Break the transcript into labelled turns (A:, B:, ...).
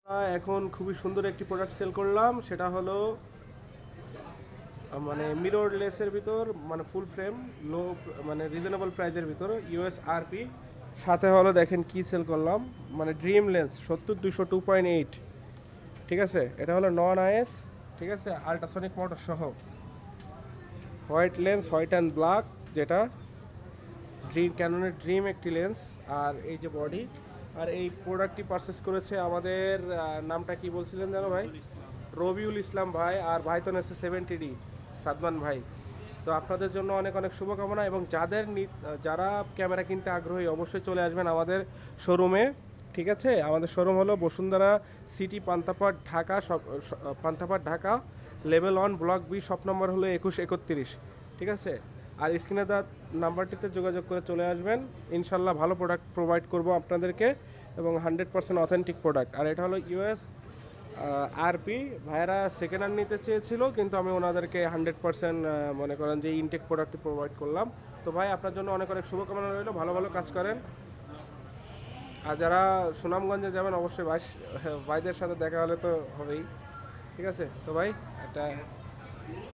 A: এখন খুবই সুন্দর একটি প্রোডাক্ট সেল করলাম, সেটা হলো মানে মিরর লেসের ভিতর, মানে ফুল ফ্রেম, লো মানে রিজনেবল প্রাইজের ভিতর, ইউএসআরপি। সাথে হলো দেখেন কি সেল করলাম, মানে ড্রিম লেন্স 70-200 2.8। ঠিক আছে, এটা হলো নন আইএস, ঠিক আছে, আল্ট্রাসনিক মোটর সহ, white lens, white and black, যেটা ড্রিম, ক্যাননের ড্রিম একটি লেন্স। আর এই যে বডি। আর এই প্রোডাক্টটি পারচেস করেছে আমাদের নামটা কি বলছিলেন জানো ভাই? রবিউল ইসলাম ভাই। আর ভাই তো নেছে 70D, সাদমান ভাই। তো আপনাদের জন্য অনেক অনেক শুভকামনা, এবং যারা ক্যামেরা কিনতে আগ্রহী অবশ্যই চলে আসবেন আমাদের শোরুমে। ঠিক আছে, আমাদের শোরুম হলো Bashundhara city, Panthapath, Dhaka. Panthapath, Dhaka, level 1, block B, shop number হলো 2131। ঠিক আছে, আর স্ক্রিনে দেওয়া নাম্বারটিতে যোগাযোগ করে চলে আসবেন। ইনশাল্লাহ ভালো প্রোডাক্ট প্রোভাইড করব আপনাদেরকে, এবং 100% অথেন্টিক প্রোডাক্ট। আর এটা হলো ইউএস আরপি। ভাইয়েরা সেকেন্ড হ্যান্ড নিতে চেয়েছিল, কিন্তু আমি ওনাদেরকে 100% মনে করেন যে ইনটেক প্রোডাক্ট প্রোভাইড করলাম। তো ভাই, আপনার জন্য অনেক অনেক শুভকামনা রইল, ভালো ভালো কাজ করেন। আর যারা সুনামগঞ্জে যাবেন অবশ্যই ভাইদের সাথে দেখা হলে তো হবেই। ঠিক আছে, তো ভাই একটা